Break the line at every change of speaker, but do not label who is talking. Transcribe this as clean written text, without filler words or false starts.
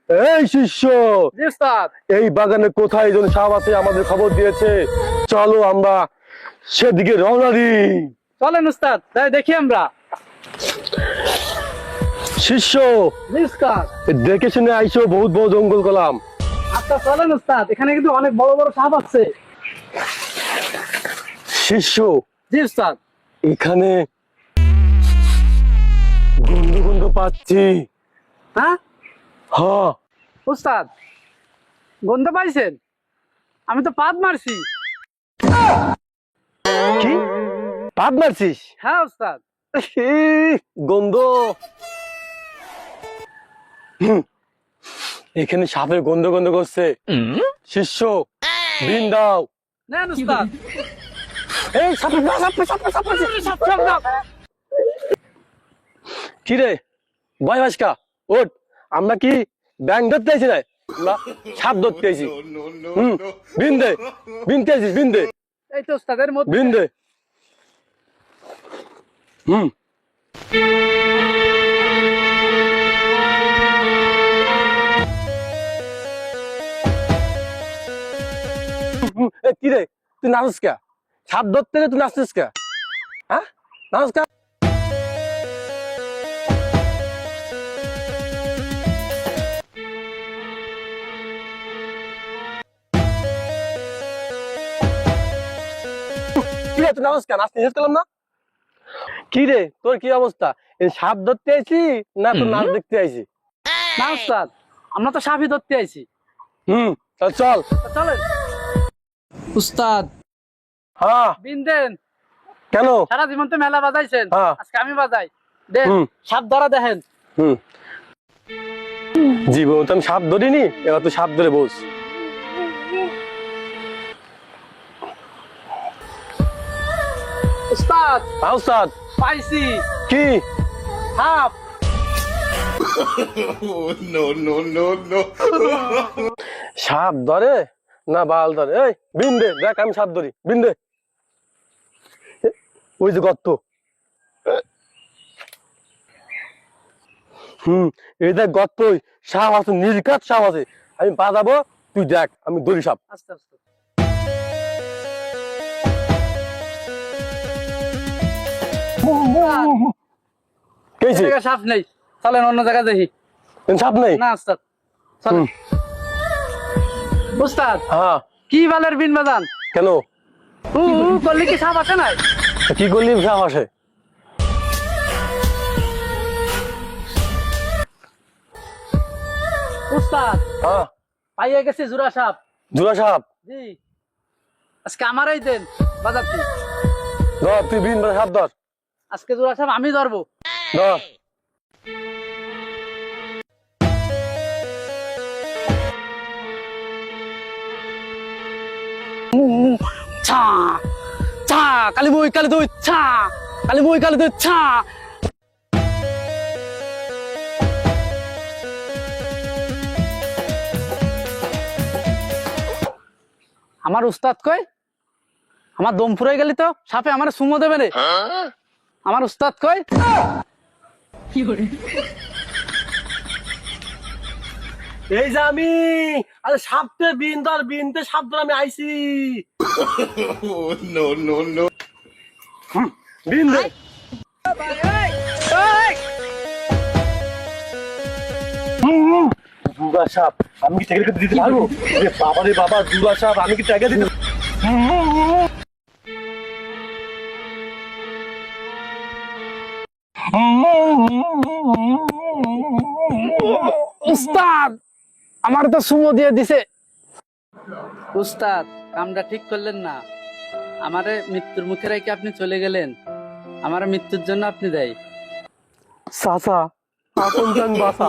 এই শিষ্য,
জি উস্তাদ।
এই বাগানে কোথায় যেন সাপ আছে আমাদের খবর দিয়েছে, চলো আমরা সেদিকে রওনা দিই।
চলেন উস্তাদ, তাই দেখি আমরা।
শিষ্য,
জি উস্তাদ।
দেখে শুনে আইসো, বহুত বড় জঙ্গল গেলাম।
আচ্ছা চলেন উস্তাদ, এখানে কিন্তু অনেক বড় বড় সাপ আছে।
শিষ্য,
জি উস্তাদ।
এখানে গন্ধ গন্ধ পাচ্ছি।
হ্যাঁ
হ্যাঁ।
উস্তাদ, গন্ধ পাইছেন? আমি তো পাদ মারছি।
কি পাদ মারছিস?
হ্যাঁ উস্তাদ।
গন্ধ। হুম, এখানে সাপের গন্ধ গন্ধ করছে। শিষ্য, বিন দাও।
নেন উস্তাদ।
এই সাপে সাপে সাপে সাপে সাপে। কি রে ভয় ভাসকা, ওঠ। আমরা কি ব্যাং ধরতে আইছি না, আমরা সাপ ধরতে আইছি। বিন দে, বিনতে আইছিস, বিন দে,
এই তো উস্তাদের মধ্যে।
বিন দে। হুম। কি রে তুই নাচস কে? সাপ ধরতে রে তুই নাচছিস কে? হ্যাঁ, নাচস কে? কি রে তুই নাচস কে? নাচ নিষেধ করলাম না? কি রে তোর কি অবস্থা? এই সাপ ধরতে আইছি না তোর নাচ দেখতে আইছি?
না উস্তাদ, আমরা তো সাপই ধরতে আইছি।
তাহলে চল।
চলেন উস্তাদ।
হ্যাঁ।
বিন দেন।
কেন?
সারা জীবন তো মেলা বাজাইছেন,
হ্যাঁ।
আজকে আমি বাজাই। দেন,
হুম।
সাপ ধরা দেখেন।
জীবন তো আমি সাপ ধরিনি, এবার তুই সাপ ধরে বস।
উস্তাদ
হ্যাঁ উস্তাদ।
পাইছি
কি
সাপ।
সাপ ধরে না বাল ধরে? এই বিন দে, দেখ আমি সাপ ধরি, বিন দে। ওই যে গর্ত। এই দেখ গর্ত, সাপ আছে, নির্ঘাত সাপ আছে। আমি বাজাবো, তুই দেখ আমি ধরি সাপ।
আস্তে আস্তে।
কে
এই জায়গায় সাপ নেই, চলেন অন্য জায়গায় দেখি।
সাপ নেই?
না উস্তাদ, চলেন। উস্তাদ,
হ্যাঁ।
কি বালের বিন বাজান?
কেন?
করলে কি সাপ আছে নাই?
কি করলি সাপ আসে?
উস্তাদ
হ্যাঁ।
পাইয়ে গেছে জোড়া সাপ।
জোড়া সাপ?
জি, আজকে আমারই দেন বাজারটি।
ধর তুই বিন সাপ ধর।
আজকে জোড়া সাপ আমি ধরবো।
ধর।
ছা ছা, কালি বই কালি দুই ছা, কালি বই কালি দুই ছা। আমার উস্তাদ কই? আমার দম ফুরাই গেলি তো, সাপে আমার সুমো দেবে রে। আমার উস্তাদ কই?
এই যে আমি, আরে সাপতে বিন ধর, বিনতে সাপ ধর, আমি আইছি। বিন দে। দুর্গা সাপ, আমি কি ট্যাগেল দিতে পারবো? বাবা রে বাবা, দুর্গা সাপ, আমি কি ট্যাগেল দিতে?
উস্তাদ আমার তো সুমো দিয়ে দিছে। উস্তাদ কামটা ঠিক করলেন না, আমারে মৃত্যুর মুখে রেখে আপনি চলে গেলেন। আমার মৃত্যুর জন্য আপনি দায়ী।
চাচা, আপন জান বাসা।